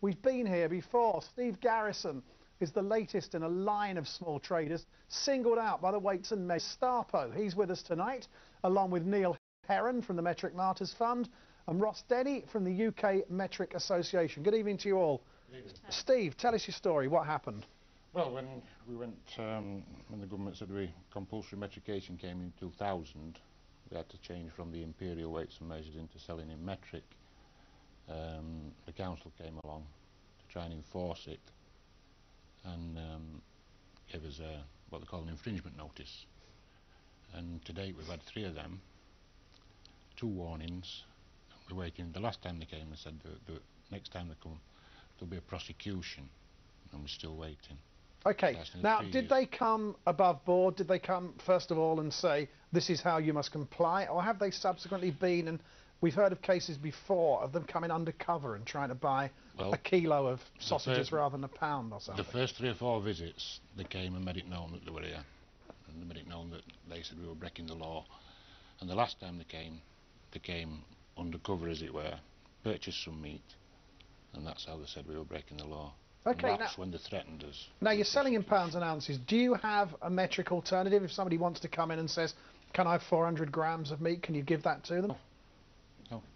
We've been here before. Steve Garrison is the latest in a line of small traders singled out by the Weights and Measures Stapo. He's with us tonight, along with Heil Herron from the Metric Martyrs Fund and Roz Denny from the UK Metric Association. Good evening to you all. Steve, tell us your story. What happened? Well, when we went, when the government said compulsory metrication came in 2000, we had to change from the imperial weights and measures into selling in metric. The council came along to try and enforce it and gave us what they call an infringement notice. And to date we've had 3 of them, 2 warnings. We're waiting. The last time they came, they said the next time they come there'll be a prosecution, and we're still waiting. Okay, now did they come above board? Did they come first of all and say this is how you must comply, or have they subsequently been, and we've heard of cases before of them coming undercover and trying to buy a kilo of sausages rather than a pound or something? The first 3 or 4 visits they came and made it known that they were here, and they made it known that they said we were breaking the law. And the last time they came undercover, as it were, purchased some meat, and that's how they said we were breaking the law. Okay, and that's when they threatened us. Now you're selling in pounds and ounces. Do you have a metric alternative? If somebody wants to come in and says, can I have 400 grams of meat, can you give that to them?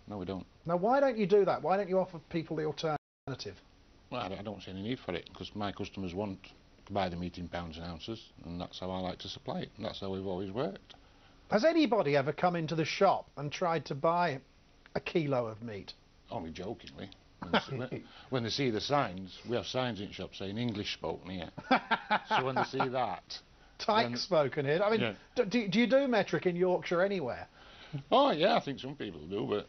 No, we don't. Now why don't you do that? Why don't you offer people the alternative? Well, I don't see any need for it, because my customers want to buy the meat in pounds and ounces, and that's how I like to supply it, and that's how we've always worked. Has anybody ever come into the shop and tried to buy a kilo of meat? Only jokingly. When they see the signs, we have signs in shop saying English spoken here. So when they see that... Tyke spoken here. I mean, yeah. Do you do metric in Yorkshire anywhere? Oh yeah, I think some people do, but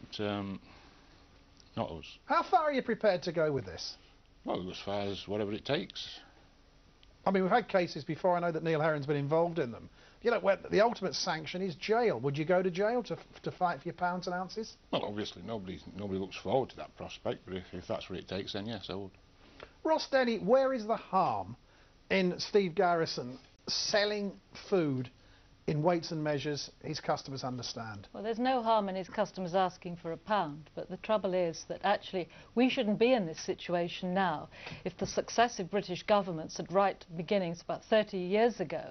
not us. How far are you prepared to go with this? Well, as far as whatever it takes. I mean, we've had cases before. I know that Heil Herron's been involved in them. You know, where the ultimate sanction is jail. Would you go to jail to fight for your pounds and ounces? Well, obviously nobody looks forward to that prospect, but if that's what it takes, then yes, I would. Roz Denny, where is the harm in Steve Garrison selling food in weights and measures his customers understand? Well, there's no harm in his customers asking for a pound, but the trouble is that actually we shouldn't be in this situation now if the successive British governments at right beginnings about 30 years ago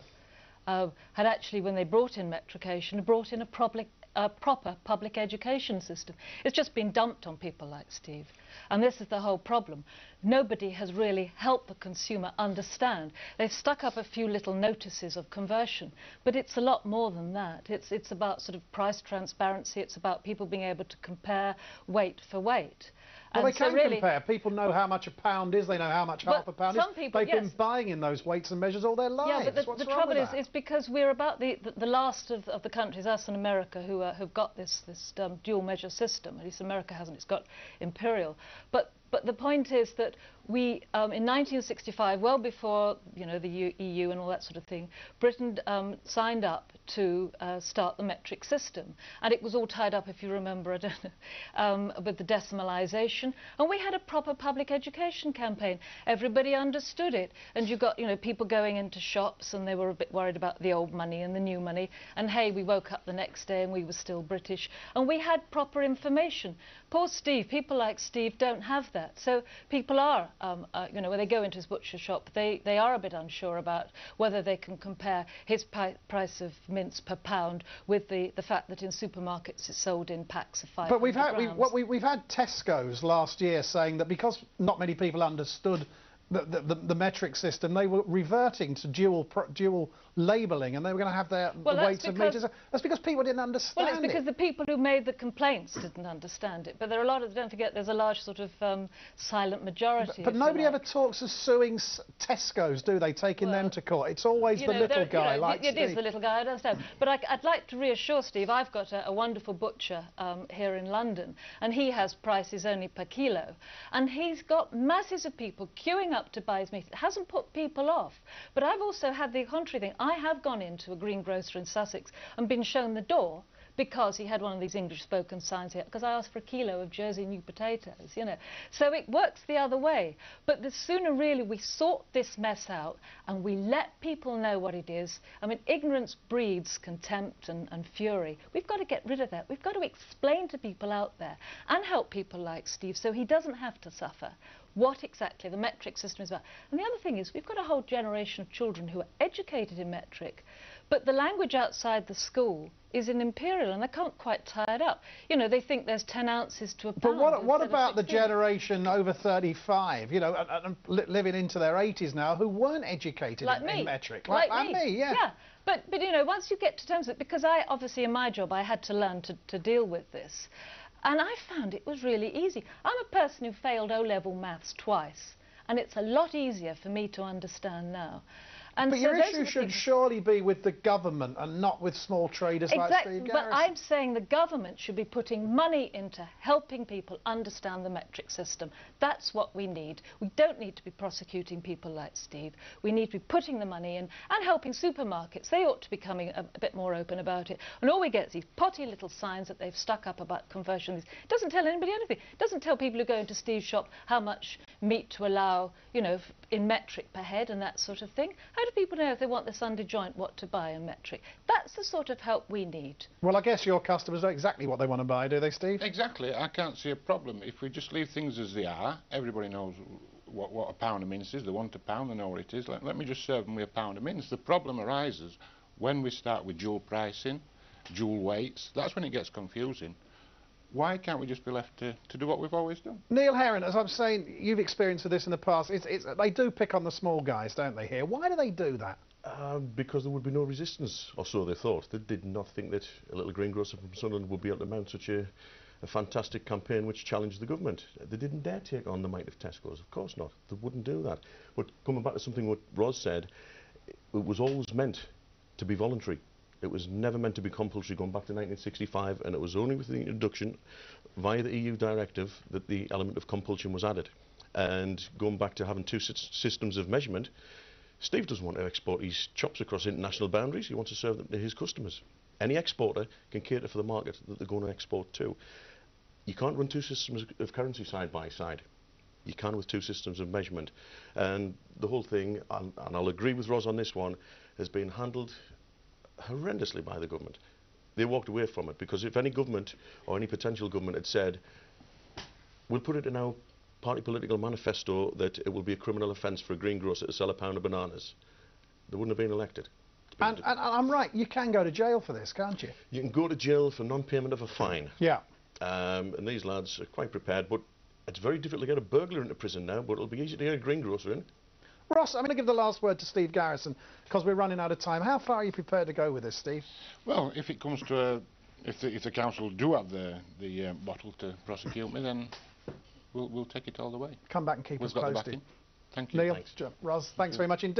had actually, when they brought in metrication, brought in a proper public education system. It's just been dumped on people like Steve, and this is the whole problem. Nobody has really helped the consumer understand. They've stuck up a few little notices of conversion, but it's a lot more than that. It's about sort of price transparency. It's about people being able to compare weight for weight. Well, they can compare. People know how much a pound is. They know how much half a pound is. They've been buying in those weights and measures all their lives. Yeah, but the trouble is, it's because we're about the last of the countries, us and America, who've got this dual measure system. At least America hasn't. It's got imperial. But the point is that we, in 1965, well before the EU and all that sort of thing, Britain signed up to start the metric system, and it was all tied up, if you remember, I don't know, with the decimalisation. And we had a proper public education campaign. Everybody understood it, and you got people going into shops, and they were a bit worried about the old money and the new money. And hey, we woke up the next day and we were still British, and we had proper information. Poor Steve, people like Steve don't have that. So people are, when they go into his butcher shop, they are a bit unsure about whether they can compare his price of mince per pound with the fact that in supermarkets it's sold in packs of 500 But we've grams. we've had Tesco's last year saying that because not many people understood the metric system, they were reverting to dual labelling, and they were going to have the weights and meters. That's because people didn't understand it. Well, it's because the people who made the complaints didn't understand it. But there are a lot of, don't forget, there's a large sort of silent majority. But nobody ever talks of suing Tesco's, do they? Taking them to court. It's always the little guy like Steve. It is the little guy, I understand. But I'd like to reassure Steve, I've got a wonderful butcher here in London, and he has prices only per kilo. And he's got masses of people queuing up to buy his meat. It hasn't put people off. But I've also had the contrary thing. I have gone into a greengrocer in Sussex and been shown the door because he had one of these English-spoken signs here, because I asked for a kilo of Jersey new potatoes, So it works the other way. But the sooner really we sort this mess out and we let people know what it is, I mean, ignorance breeds contempt and fury. We've got to get rid of that. We've got to explain to people out there and help people like Steve so he doesn't have to suffer what exactly the metric system is about. And the other thing is we've got a whole generation of children who are educated in metric, but the language outside the school is in imperial and they can't quite tie it up. You know, they think there's 10 ounces to a pound. But what about the 16. generation over 35, you know, and living into their 80s now, who weren't educated in metric? Like me, yeah. Yeah. But you know, once you get to terms with it, because I obviously in my job I had to learn to deal with this, and I found it was really easy. I'm a person who failed O-level maths twice, and it's a lot easier for me to understand now. And but so your issue should surely be with the government and not with small traders like Steve Garrison. But I'm saying the government should be putting money into helping people understand the metric system. That's what we need. We don't need to be prosecuting people like Steve. We need to be putting the money in and helping supermarkets. They ought to be becoming a bit more open about it. And all we get is these potty little signs that they've stuck up about conversion. It doesn't tell anybody anything. It doesn't tell people who go into Steve's shop how much meat to allow, you know, in metric per head and that sort of thing. How do people know if they want this under joint what to buy in metric? That's the sort of help we need. Well, I guess your customers know exactly what they want to buy, do they, Steve? Exactly. I can't see a problem. If we just leave things as they are, everybody knows what a pound of mince is. They want a pound, they know what it is. Let me just serve them with a pound of mince. The problem arises when we start with dual pricing, dual weights. That's when it gets confusing. Why can't we just be left to do what we've always done? Neil Herron, as I'm saying, you've experienced this in the past. They do pick on the small guys, don't they, here? Why do they do that? Because there would be no resistance, or so they thought. They did not think that a little greengrocer from Sunderland would be able to mount such a fantastic campaign which challenged the government. They didn't dare take on the might of Tesco's, of course not. They wouldn't do that. But coming back to something what Roz said, it was always meant to be voluntary. It was never meant to be compulsory, going back to 1965, and it was only with the introduction via the EU directive that the element of compulsion was added. And going back to having two systems of measurement, Steve doesn't want to export his chops across international boundaries. He wants to serve them to his customers. Any exporter can cater for the market that they're going to export to. You can't run two systems of currency side by side. You can with two systems of measurement. And the whole thing, and I'll agree with Roz on this one, has been handled horrendously by the government. They walked away from it, because if any government or any potential government had said, we'll put it in our party political manifesto that it will be a criminal offence for a greengrocer to sell a pound of bananas, they wouldn't have been elected. And I'm right, you can go to jail for this, can't you? You can go to jail for non-payment of a fine. Yeah. And these lads are quite prepared, but it's very difficult to get a burglar into prison now, but it'll be easy to get a greengrocer in. Ross, I'm going to give the last word to Steve Garrison, because we're running out of time. How far are you prepared to go with this, Steve? Well, if it comes to if the council do have the bottle to prosecute me, then we'll take it all the way. Come back and keep us posted. Thank you. Neil, Thanks. Roz, thanks very much indeed.